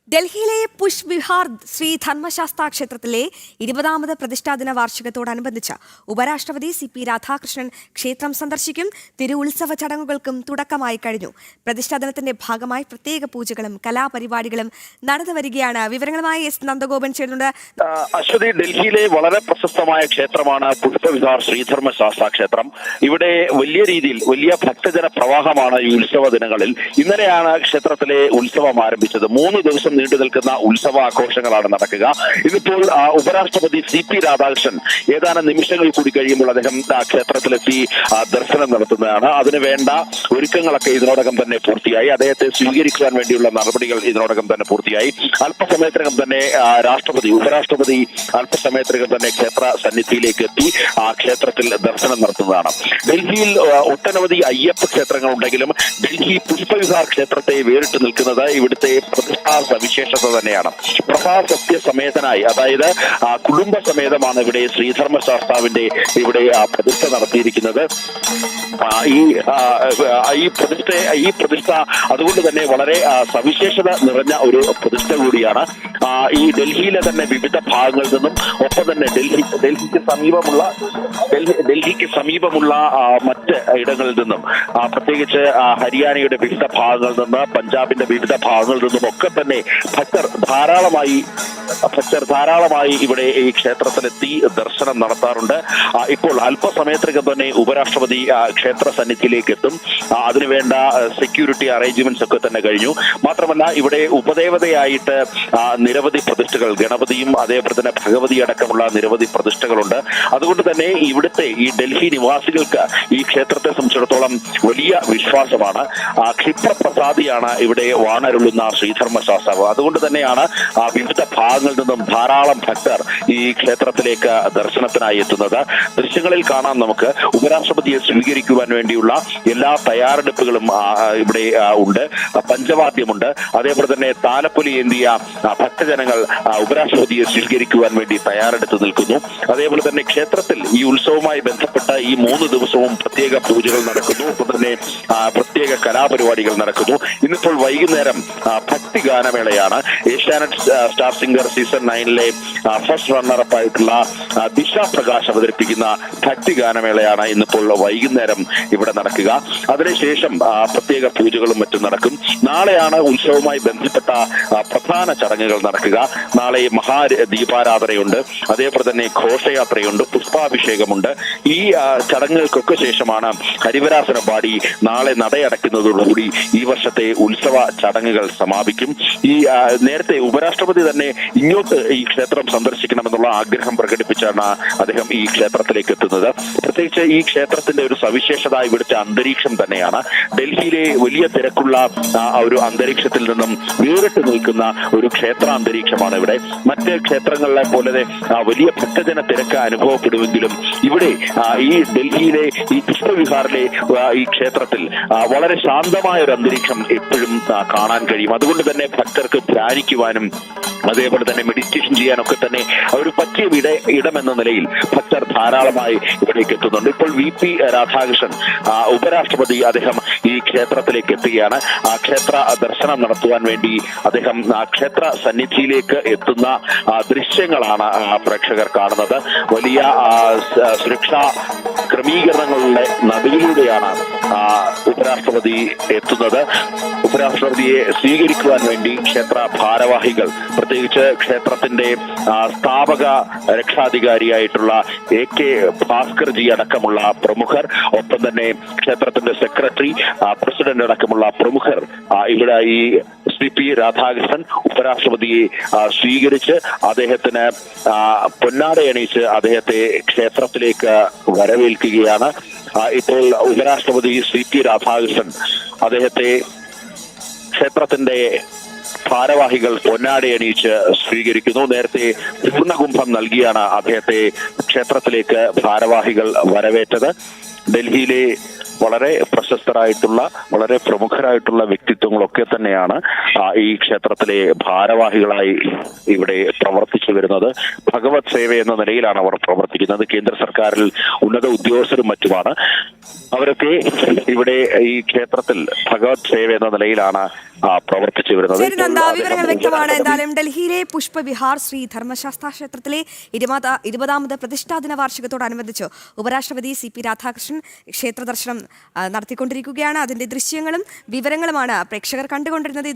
ഡൽഹിയിലെ പുഷ് വിഹാർ ശ്രീ ധർമ്മശാസ്ത്ര ക്ഷേത്രത്തിലെ 20ാമത് പ്രതിഷ്ഠാദിന വാർഷികത്തോടനുബന്ധിച്ച് ഉപരാഷ്ട്രപതി CP രാധാകൃഷ്ണൻ ക്ഷേത്രം സന്ദർശിക്കും. തിരുഉത്സവ ചടങ്ങുകൾക്കും തുടക്കമായി കഴിഞ്ഞു. പ്രതിഷ്ഠാദിനത്തിന്റെ ഭാഗമായി പ്രത്യേക പൂജകളും കലാപരിപാടികളും നടന്നു വരികയാണ്. വിവരങ്ങളുമായി എസ് നന്ദഗോപൻ ചേരുന്നുണ്ട്. അശ്വതി, ഡൽഹിയിലെ വളരെ പ്രശസ്തമായ ക്ഷേത്രമാണ് പുഷ്പവിഹാർ ശ്രീധർമ്മശാസ്ത്ര ക്ഷേത്രം. ഇവിടെ വലിയ രീതിയിൽ വലിയ ഭക്തജന പ്രവാഹമാണ് ഈ ഉത്സവ ദിനങ്ങളിൽ. ഇന്നലെയാണ് ക്ഷേത്രത്തിലെ ഉത്സവം ആരംഭിച്ചത്. 3 ദിവസം നീണ്ടു നിൽക്കുന്ന ഉത്സവാഘോഷങ്ങളാണ് നടക്കുക. ഇതിപ്പോൾ ഉപരാഷ്ട്രപതി CP രാധാകൃഷ്ണൻ ഏതാനും നിമിഷങ്ങൾ കൂടി കഴിയുമ്പോൾ അദ്ദേഹം ക്ഷേത്രത്തിലെത്തി ദർശനം നടത്തുന്നതാണ്. അതിനു വേണ്ട ഒരുക്കങ്ങളൊക്കെ ഇതിനോടകം തന്നെ പൂർത്തിയായി. അദ്ദേഹത്തെ സ്വീകരിക്കുവാൻ വേണ്ടിയുള്ള നടപടികൾ ഇതിനോടകം തന്നെ പൂർത്തിയായി. അല്പസമയത്തിനകം തന്നെ ഉപരാഷ്ട്രപതി അല്പസമയത്തിനകം തന്നെ ക്ഷേത്ര സന്നിധിയിലേക്ക് എത്തി ക്ഷേത്രത്തിൽ ദർശനം നടത്തുന്നതാണ്. ഡൽഹിയിൽ ഒട്ടനവധി അയ്യപ്പ ക്ഷേത്രങ്ങൾ ഉണ്ടെങ്കിലും ഡൽഹി പുഷ്പവിഹാർ ക്ഷേത്രത്തെ വേറിട്ട് നിൽക്കുന്നത് ഇവിടുത്തെ പ്രതിഷ്ഠാ സവിശേഷത തന്നെയാണ്. സത്യസമേതനായി, അതായത് കുടുംബസമേതമാണ് ഇവിടെ ശ്രീധർമ്മശാസ്താവിന്റെ ഇവിടെ പ്രതിഷ്ഠ നടത്തിയിരിക്കുന്നത്. ഈ പ്രതിഷ്ഠ അതുകൊണ്ട് തന്നെ വളരെ സവിശേഷത നിറഞ്ഞ ഒരു പ്രതിഷ്ഠ കൂടിയാണ്. ഈ ഡൽഹിയിലെ തന്നെ വിവിധ ഭാഗങ്ങളിൽ നിന്നും ഒപ്പം തന്നെ ഡൽഹിക്ക് സമീപമുള്ള മറ്റ് ഇടങ്ങളിൽ നിന്നും, പ്രത്യേകിച്ച് ഹരിയാനയുടെ വിവിധ ഭാഗങ്ങളിൽ നിന്ന്, പഞ്ചാബിന്റെ വിവിധ ഭാഗങ്ങളിൽ നിന്നും ഒക്കെ തന്നെ ഭക്തർ ധാരാളമായി ഇവിടെ ഈ ക്ഷേത്രത്തിലെത്തി ദർശനം നടത്താറുണ്ട്. ഇപ്പോൾ അല്പസമയത്തിനകം തന്നെ ഉപരാഷ്ട്രപതി ക്ഷേത്ര സന്നിധിയിലേക്ക് എത്തും. അതിനുവേണ്ട സെക്യൂരിറ്റി അറേഞ്ച്മെന്റ്സ് ഒക്കെ തന്നെ കഴിഞ്ഞു. മാത്രമല്ല, ഇവിടെ ഉപദേവതയായിട്ട് നിരവധി പ്രതിഷ്ഠകൾ, ഗണപതിയും അതേപോലെ തന്നെ ഭഗവതി അടക്കമുള്ള നിരവധി പ്രതിഷ്ഠകളുണ്ട്. അതുകൊണ്ട് തന്നെ ഇവിടുത്തെ ഈ ഡൽഹി നിവാസികൾക്ക് ഈ ക്ഷേത്രത്തെ സംബന്ധിച്ചിടത്തോളം വലിയ വിശ്വാസമാണ്. ക്ഷിപ്രപ്രസാദിയാണ് ഇവിടെ വാണരുളുന്ന ശ്രീധർമ്മശാസ്താവ്. അതുകൊണ്ട് തന്നെയാണ് വിവിധ ഭാഗങ്ങളിൽ നിന്നും ധാരാളം ഭക്തർ ഈ ക്ഷേത്രത്തിലേക്ക് ദർശനത്തിനായി എത്തുന്നത്. ദൃശ്യങ്ങളിൽ കാണാം നമുക്ക്. ഉപരാഷ്ട്രപതിയെ സ്വീകരിക്കുവാൻ വേണ്ടിയുള്ള എല്ലാ തയ്യാറെടുപ്പുകളും ഇവിടെ ഉണ്ട്. പഞ്ചവാദ്യമുണ്ട്. അതേപോലെ തന്നെ താലപ്പൊലി ഏന്തിയ ഭക്തജനങ്ങൾ ഉപരാഷ്ട്രപതിയെ സ്വീകരിക്കുവാൻ വേണ്ടി തയ്യാറെടുത്ത് നിൽക്കുന്നു. അതേപോലെ തന്നെ ക്ഷേത്രത്തിൽ ഈ ഉത്സവവുമായി ബന്ധപ്പെട്ട ഈ 3 ദിവസവും പ്രത്യേക പൂജകൾ നടക്കുന്നു. ഒപ്പം തന്നെ പ്രത്യേക കലാപരിപാടികൾ നടക്കുന്നു. ഇന്നിപ്പോൾ വൈകുന്നേരം ഭക്തിഗാനമേളയാണ്. ഏഷ്യാനെറ്റ് സ്റ്റാർ സിംഗർ സീസൺ 9ലെ ഫസ്റ്റ് റണ്ണറപ്പ് ആയിട്ടുള്ള ദിശ പ്രകാശ് അവതരിപ്പിക്കുന്ന ഭക്തിഗാനമേളയാണ് ഇന്നിപ്പോൾ വൈകുന്നേരം ഇവിടെ നടക്കുക. അതിനുശേഷം പ്രത്യേക പൂജകളും മറ്റും നടക്കും. നാളെയാണ് ഉത്സവവുമായി ബന്ധപ്പെട്ട പ്രധാന ചടങ്ങുകൾ നടക്കുക. നാളെ മഹാദീപാരാധനയുണ്ട്. അതേപോലെ തന്നെ ഘോഷയാത്രയുണ്ട്, പുഷ്പാഭിഷേകമുണ്ട്. ഈ ചടങ്ങുകൾക്കൊക്കെ ശേഷമാണ് ഹരിവരാസന പാടി നാളെ നടയടയ്ക്കുന്നതോടുകൂടി ഈ വർഷത്തെ ഉത്സവ ചടങ്ങുകൾ സമാപിക്കും. ഈ നേരത്തെ ഉപരാഷ്ട്രപതി തന്നെ ഇങ്ങോട്ട് ഈ ക്ഷേത്രം സന്ദർശിക്കണമെന്നുള്ള ആഗ്രഹം പ്രകടിപ്പിച്ചാണ് അദ്ദേഹം ഈ ക്ഷേത്രത്തിലേക്ക് എത്തുന്നത്. പ്രത്യേകിച്ച് ഈ ക്ഷേത്രത്തിന്റെ ഒരു സവിശേഷത ഇവിടുത്തെ അന്തരീക്ഷം തന്നെയാണ്. ഡൽഹിയിലെ വലിയ തിരക്കുള്ള ഒരു അന്തരീക്ഷത്തിൽ നിന്നും വേറിട്ട് നിൽക്കുന്ന ഒരു ക്ഷേത്ര അന്തരീക്ഷമാണ് ഇവിടെ. മറ്റ് ക്ഷേത്രങ്ങളിലെ പോലെ വലിയ ഭക്തജന തിരക്ക് അനുഭവപ്പെടുമെങ്കിലും ഇവിടെ ഈ ഡൽഹിയിലെ ഈ പുഷ്പവിഹാറിലെ ഈ ക്ഷേത്രത്തിൽ വളരെ ശാന്തമായ ഒരു അന്തരീക്ഷം എപ്പോഴും കാണാൻ കഴിയും. അതുകൊണ്ട് തന്നെ ഭക്തർക്ക് ധ്യാനിക്കുവാനും അതേപോലെ തന്നെ മെഡിറ്റേഷൻ ചെയ്യാനൊക്കെ തന്നെ ഒരു പറ്റിയ ഇടമെന്ന നിലയിൽ ഭക്തർ ധാരാളമായി ഇവിടേക്ക് എത്തുന്നുണ്ട്. ഇപ്പോൾ VP രാധാകൃഷ്ണൻ ഉപരാഷ്ട്രപതി അദ്ദേഹം ഈ ക്ഷേത്രത്തിലേക്ക് എത്തുകയാണ്. ക്ഷേത്ര ദർശനം നടത്തുവാൻ വേണ്ടി അദ്ദേഹം ക്ഷേത്ര സന്നിധിയിലേക്ക് എത്തുന്ന ദൃശ്യങ്ങളാണ് പ്രേക്ഷകർ കാണുന്നത്. വലിയ സുരക്ഷാ ക്രമീകരണങ്ങളുടെ നടുവിലൂടെയാണ് ഉപരാഷ്ട്രപതി എത്തുന്നത്. ഉപരാഷ്ട്രപതിയെ സ്വീകരിക്കുവാൻ വേണ്ടി ക്ഷേത്ര ഭാരവാഹികൾ, പ്രത്യേകിച്ച് ക്ഷേത്രത്തിന്റെ സ്ഥാപക രക്ഷാധികാരിയായിട്ടുള്ള AK ഭാസ്കർജി അടക്കമുള്ള പ്രമുഖർ, ഒപ്പം തന്നെ ക്ഷേത്രത്തിന്റെ സെക്രട്ടറി, പ്രസിഡന്റ് അടക്കമുള്ള പ്രമുഖർ ഇവിടെ ഈ CP രാധാകൃഷ്ണൻ ഉപരാഷ്ട്രപതിയെ സ്വീകരിച്ച് അദ്ദേഹത്തിന് പൊന്നാടയണിയിച്ച് അദ്ദേഹത്തെ ക്ഷേത്രത്തിലേക്ക് വരവേൽക്കുകയാണ്. ഇപ്പോൾ ഉപരാഷ്ട്രപതി CP രാധാകൃഷ്ണൻ അദ്ദേഹത്തെ ക്ഷേത്രത്തിന്റെ ഭാരവാഹികൾ പൊന്നാടയണിയിച്ച് സ്വീകരിക്കുന്നു. നേരത്തെ പൂർണ്ണകുംഭം നൽകിയാണ് അദ്ദേഹത്തെ ക്ഷേത്രത്തിലേക്ക് ഭാരവാഹികൾ വരവേറ്റത്. ഡൽഹിയിലെ വളരെ പ്രശസ്തരായിട്ടുള്ള, വളരെ പ്രമുഖരായിട്ടുള്ള വ്യക്തിത്വങ്ങളൊക്കെ തന്നെയാണ് ഈ ക്ഷേത്രത്തിലെ ഭാരവാഹികളായി ഇവിടെ പ്രവർത്തിച്ചു വരുന്നത്. ഭഗവത് സേവ എന്ന നിലയിലാണ് അവർ പ്രവർത്തിക്കുന്നത്. കേന്ദ്ര സർക്കാരിൽ ഉന്നത ഉദ്യോഗസ്ഥരും മറ്റുമാണ്. അവരൊക്കെ ഇവിടെ ഈ ക്ഷേത്രത്തിൽ ഭഗവത് സേവ എന്ന നിലയിലാണ് പ്രവർത്തിച്ചു വരുന്നത്. ശരി നന്ദ, വിവരങ്ങൾ വ്യക്തമാണ്. എന്തായാലും ഡൽഹിയിലെ പുഷ്പവിഹാർ ശ്രീ ധർമ്മശാസ്ത്ര ക്ഷേത്രത്തിലെ 20ാമത് പ്രതിഷ്ഠാദിന വാർഷികത്തോടനുബന്ധിച്ച് ഉപരാഷ്ട്രപതി CP രാധാകൃഷ്ണൻ ക്ഷേത്ര ദർശനം നടത്തിക്കൊണ്ടിരിക്കുകയാണ്. അതിന്റെ ദൃശ്യങ്ങളും വിവരങ്ങളുമാണ് പ്രേക്ഷകർ കണ്ടുകൊണ്ടിരുന്നത്.